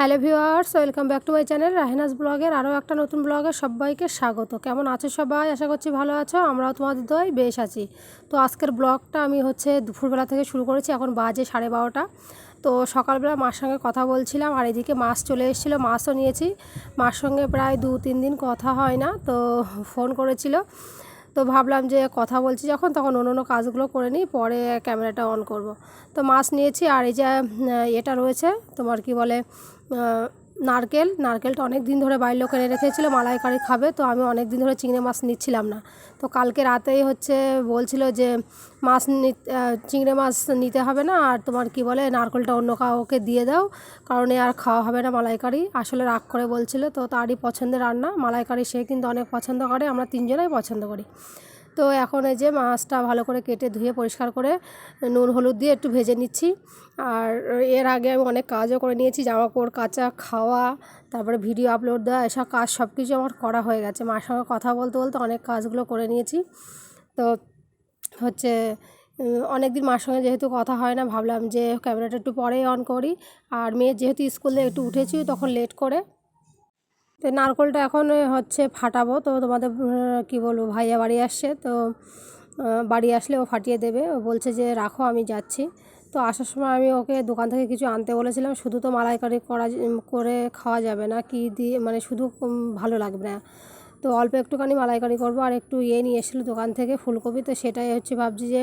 Hello viewers, welcome back to my channel Rahenaz ব্লগের আরও একটা নতুন ব্লগে সবাইকে স্বাগত। কেমন আছো সবাই? আশা করছি ভালো আছো। আমরাও তোমাদের দোয়ায় বেশ আছি। তো আজকের ব্লগটা আমি দুপুরবেলা থেকে শুরু করেছি। এখন বাজে 12:30। তো সকালবেলা মার সঙ্গে কথা বলছিলাম, আর এদিকে মাছ চলে এসেছিলো, মাছও নিয়েছি। মার সঙ্গে প্রায় 2-3 দিন কথা হয় না, তো ফোন করেছিল। তো ভাবলাম যে কথা বলছি যখন, তখন অন্য কাজগুলো করে নিই, পরে ক্যামেরাটা অন করব। তো মাছ নিয়েছি, আর এই যে এটা রয়েছে তোমার কি বলে নারকেলটা অনেক দিন ধরে বাড়ির লোক এনে রেখেছিল, মালাইকারি খাবে। তো আমি অনেক দিন ধরে চিংড়ি মাছ নিচ্ছিলাম না। তো কালকে রাতেই বলছিল যে চিংড়ি মাছ নিতে হবে না, আর তোমার কি বলে নারকেলটা অন্য কাউকে দিয়ে দাও, কারণ আর খাওয়া হবে না মালাইকারি। আসলে রাগ করে বলছিল, তো তারই পছন্দের রান্না মালাইকারি, সে কিন্তু অনেক পছন্দ করে, আমরা তিনজনাই পছন্দ করি। তো এখন এই যে মাছটা ভালো করে কেটে ধুয়ে পরিষ্কার করে নুন হলুদ দিয়ে একটু ভেজে নিচ্ছি। আর এর আগে আমি অনেক কাজও করে নিয়েছি, জামা কাপড় কাচা, খাওয়া, তারপরে ভিডিও আপলোড দেওয়া, এসব কাজ সব কিছু আমার করা হয়ে গেছে। মার সঙ্গে কথা বলতে বলতে অনেক কাজগুলো করে নিয়েছি। তো হচ্ছে অনেক দিন মার সঙ্গে যেহেতু কথা হয় না, ভাবলাম যে ক্যামেরাটা একটু পরেই অন করি। আর মেয়ে যেহেতু স্কুলে একটু উঠেছি তখন লেট করে, তো নারকেলটা এখন ফাটাবো। তো তোমাদের কি বলবো, ভাইয়া বাড়ি আসছে, তো বাড়ি আসলে ও ফাটিয়ে দেবে। ও বলছে যে রাখো, আমি যাচ্ছি। তো আসার সময় আমি ওকে দোকান থেকে কিছু আনতে বলেছিলাম। শুধু তো মালাইকারি করে খাওয়া যাবে না, কি দিয়ে মানে শুধু ভালো লাগবে না। তো অল্প একটুখানি মালাইকারি করবো। আর একটু নিয়ে এসেছিলো দোকান থেকে, ফুলকপি। তো সেটাই ভাবছি যে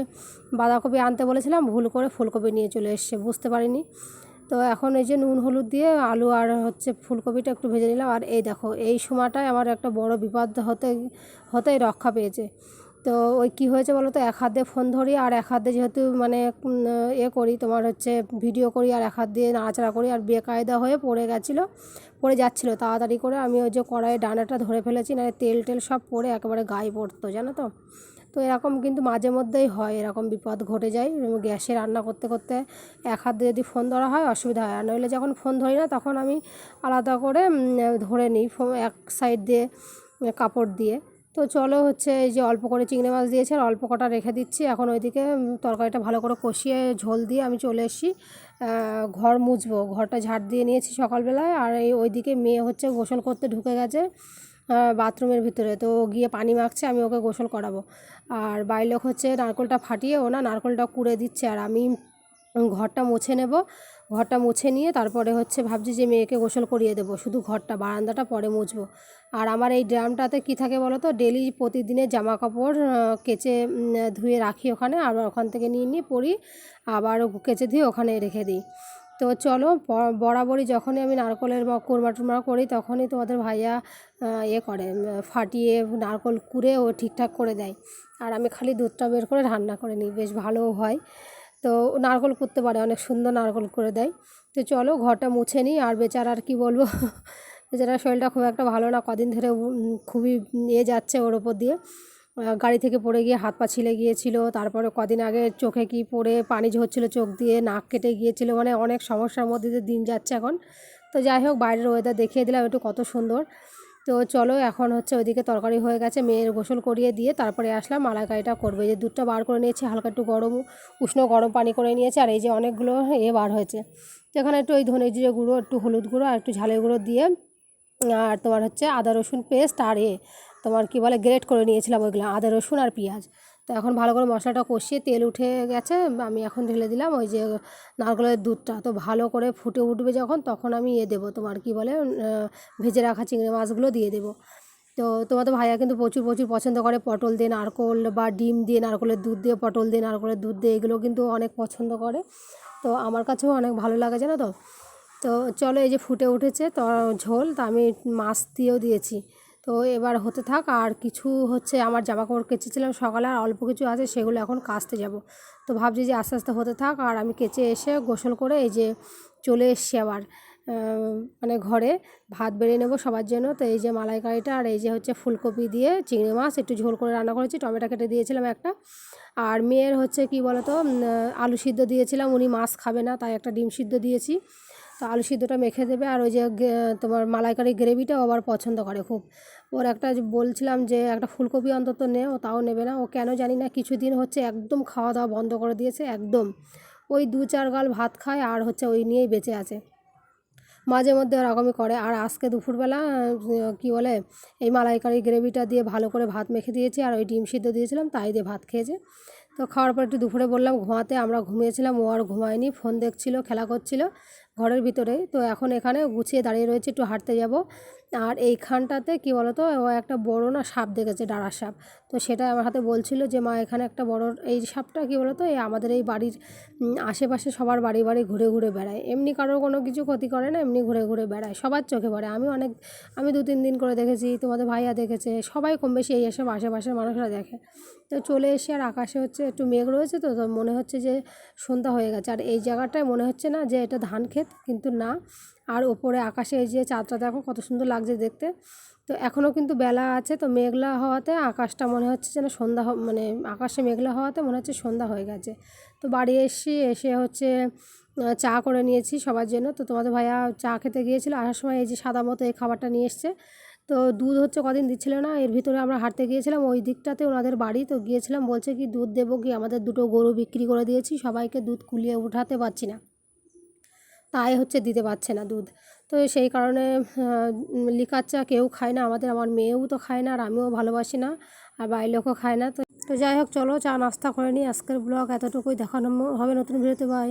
বাঁধাকপি আনতে বলেছিলাম, ভুল করে ফুলকপি নিয়ে চলে এসছে, বুঝতে পারিনি। তো এখন এই যে নুন হলুদ দিয়ে আলু আর ফুলকপিটা একটু ভেজে নিলাম। আর এই দেখো, এই সময়টায় আমার একটা বড় বিপদ হতেই রক্ষা পেয়েছে। তো ওই কী হয়েছে বলো তো, এক হাত দিয়ে ফোন ধরি, আর এক হাত দিয়ে যেহেতু করি, তোমার ভিডিও করি, আর এক হাত দিয়ে নাড়াচাড়া করি, আর বেকায়দা হয়ে পড়ে যাচ্ছিলো। তাড়াতাড়ি করে আমি ওই যে কড়াইয়ের ডানাটা ধরে ফেলেছি, না তেল সব পড়ে একেবারে গায়ে পড়তো, জানো তো। তো এরকম কিন্তু মাঝে মধ্যেই হয়, এরকম বিপদ ঘটে যায়। গ্যাসে রান্না করতে করতে এক হাত দিয়ে যদি ফোন ধরা হয় অসুবিধা হয়। আর নইলে যখন ফোন ধরি না, তখন আমি আলাদা করে ধরে নিই এক সাইড দিয়ে কাপড় দিয়ে। তো চলো এই যে অল্প করে চিংড়ি মাছ দিয়েছে, আর অল্প কটা রেখে দিচ্ছি। এখন ওইদিকে তরকারিটা ভালো করে কষিয়ে ঝোল দিয়ে আমি চলে এসেছি ঘর মুছবো। ঘরটা ঝাড় দিয়ে নিয়েছি সকালবেলায়। আর ওইদিকে মেয়ে গোসল করতে ঢুকে গেছে বাথরুমের ভিতরে। তো গিয়ে পানি মাখছে, আমি ওকে গোসল করাবো। আর বাইরের লোক নারকেলটা ফাটিয়ে ও না নারকেলটা কুড়ে দিচ্ছে, আর আমি ঘরটা মুছে নেব। ঘরটা মুছে নিয়ে তারপরে ভাবছি যে মেয়েকে গোসল করিয়ে দেবো, শুধু বারান্দাটা পরে মুছবো। আর আমার এই ড্রামটাতে কী থাকে বলো তো, ডেলি প্রতিদিনের জামা কাপড় কেচে ধুয়ে রাখি ওখানে, আর ওখান থেকে নিয়ে পরি, আবার কেচে ধুয়ে ওখানে রেখে দিই। তো চলো, বরাবরই যখনই আমি নারকেলের বা কোরমা টুরমা করি, তখনই তোমাদের ভাইয়া করে ফাটিয়ে নারকেল কুড়ে ও ঠিকঠাক করে দেয়। আর আমি খালি দুধটা বের করে রান্না করে নিই, বেশ ভালোও হয়। তো নারকেল করতে পারে, অনেক সুন্দর নারকেল করে দেয়। তো চলো ঘরটা মুছে নিই। আর বেচারার কি বলবো বেচারার শরীরটা খুব একটা ভালো না, কদিন ধরে খুবই যাচ্ছে ওর ওপর দিয়ে। গাড়ি থেকে পড়ে গিয়ে হাত পা ছিলে গিয়েছিল, তারপরে কদিন আগে চোখে কি পড়ে পানি ঝরছিল চোখ দিয়ে, নাক কেটে গিয়েছিল, মানে অনেক সমস্যার মধ্যে দিয়ে দিন যাচ্ছে এখন। তো যাই হোক, বাইরের ওয়েদার দেখিয়ে দিলাম একটু কত সুন্দর। তো চলো, এখন ওইদিকে তরকারি হয়ে গেছে, মেয়ের গোসল করিয়ে দিয়ে তারপরে আসলাম মালাইকারিটা করবো। এই যে দুধটা বার করে নিয়েছি, হালকা একটু উষ্ণ গরম পানি করে নিয়েছি। আর এই যে অনেকগুলো বার হয়েছে। তো এখানে একটু ওই ধনে জিরে গুঁড়ো, একটু হলুদ গুঁড়ো, আর একটু ঝালের গুঁড়ো দিয়ে, আর তোমার আদা রসুন পেস্ট, আর তোমার কি বলে গ্রেট করে নিয়েছিলাম ওইগুলো, আদা রসুন আর পেঁয়াজ। তো এখন ভালো করে মশলাটা কষিয়ে তেল উঠে গেছে, আমি এখন ঢেলে দিলাম ওই যে নারকেলের দুধটা। তো ভালো করে ফুটে উঠবে যখন, তখন আমি দেবো তোমার কি বলে ভেজে রাখা চিংড়ি মাছগুলো দিয়ে দেবো। তো তোমাদের ভাইয়া কিন্তু প্রচুর পছন্দ করে পটল দিয়ে নারকেল, বা ডিম দিয়ে নারকেলের দুধ দিয়ে, পটল দিয়ে নারকেলের দুধ দিয়ে, এগুলো কিন্তু অনেক পছন্দ করে। তো আমার কাছেও অনেক ভালো লাগে, জানো তো। তো চলো, এই যে ফুটে উঠেছে তো ঝোল, তো আমি মাছ দিয়েও দিয়েছি। তো এবার হতে থাক। আর কিছু আমার জামা কাপড় কেচেছিলাম সকালে, আর অল্প কিছু আছে, সেগুলো এখন কাচতে যাব। তো ভাবছি যে আস্তে আস্তে হতে থাক। আর আমি কেচে এসে গোসল করে এই যে চলে এসছি আবার মানে ঘরে ভাত বেড়ে নেব সবার জন্য। তো এই যে মালাইকারিটা, আর এই যে ফুলকপি দিয়ে চিংড়ি মাছ একটু ঝোল করে রান্না করেছি, টমেটো কেটে দিয়েছিলাম একটা। আর মেয়ের কী বলো তো, আলু সিদ্ধ দিয়েছিলাম, উনি মাছ খাবে না, তাই একটা ডিম সিদ্ধ দিয়েছি। তো আলু সিদ্ধটা মেখে দেবে। আর ওই যে তোমার মালাইকারি গ্রেভিটাও আবার পছন্দ করে খুব। ওর একটা বলছিলাম যে একটা ফুলকপি অন্তত নে, ও তাও নেবে না। ও কেন জানি না কিছুদিন একদম খাওয়া দাওয়া বন্ধ করে দিয়েছে, একদম ওই 2-4 গাল ভাত খায়, আর ওই নিয়েই বেঁচে আছে। মাঝে মধ্যে ওরকমই করে। আর আজকে দুপুরবেলা কী বলে এই মালাইকারি গ্রেভিটা দিয়ে ভালো করে ভাত মেখে দিয়েছি, আর ওই ডিম সিদ্ধ দিয়েছিলাম, তাই দিয়ে ভাত খেয়েছে। তো খাওয়ার পর একটু দুপুরে বললাম ঘুমাতে, আমরা ঘুমিয়েছিলাম, ও আর ঘুমায়নি, ফোন দেখছিল, খেলা করছিল ঘরের ভিতরে। তো এখন এখানে গুছিয়ে দাঁড়িয়ে রয়েছে, একটু হাঁটতে যাব। আর এইখানটাতে কী বলো তো, ও একটা বড় না সাপ দেখেছে, ডাঁড়ার সাপ। তো সেটা আমার হাতে বলছিল যে মা এখানে একটা বড়, এই সাপটা কী বলো তো এই আমাদের এই বাড়ির আশেপাশে সবার বাড়ি বাড়ি ঘুরে ঘুরে বেড়ায়, এমনি কারোর কোনো কিছু ক্ষতি করে না, এমনি ঘুরে ঘুরে বেড়ায়, সবার চোখে পড়ে। আমি 2-3 দিন করে দেখেছি, তোমাদের ভাইয়া দেখেছে, সবাই কম বেশি এই এসব আশেপাশের মানুষরা দেখে। তো চলে এসে আর আকাশে হচ্ছে একটু মেঘ রয়েছে, তো মনে হচ্ছে যে সন্ধ্যা হয়ে গেছে। আর এই জায়গাটায় মনে হচ্ছে না যে এটা ধান ক্ষেত, কিন্তু না। আর ওপরে আকাশে এই যে চাঁদটা দেখো কত সুন্দর লাগছে দেখতে। তো এখনও কিন্তু বেলা আছে, তো মেঘলা হওয়াতে আকাশটা মনে হচ্ছে যেন সন্ধ্যা মানে আকাশে মেঘলা হওয়াতে মনে হচ্ছে সন্ধ্যা হয়ে গেছে। তো বাড়ি এসে হচ্ছে চা করে নিয়েছি সবার জন্য। তো তোমাদের ভাইয়া চা খেতে গিয়েছিল, আসার সময় এই যে সাদা মতো এই খাবারটা নিয়ে এসছে। তো দুধ হচ্ছে কদিন দিচ্ছিল না, এর ভিতরে আমরা হাঁটতে গিয়েছিলাম ওই দিকটাতে ওনাদের বাড়ি, তো গিয়েছিলাম, বলছে কি দুধ দেবো কি, আমাদের 2টো গরু বিক্রি করে দিয়েছি, সবাইকে দুধ কুলিয়ে উঠাতে পারছি না, তাই হচ্ছে দিতে পারছে না দুধ। তো সেই কারণে লিকার চা কেউ খায় না আমাদের, আমার মেয়েও তো খায় না, আর আমিও ভালোবাসি না, আর বাড়ির লোকও খায় না। তো যাই হোক, চলো চা নাস্তা করে নিই। আজকের ব্লগ এতটুকুই, দেখানো হবে নতুন ভিডিওতে। বাই।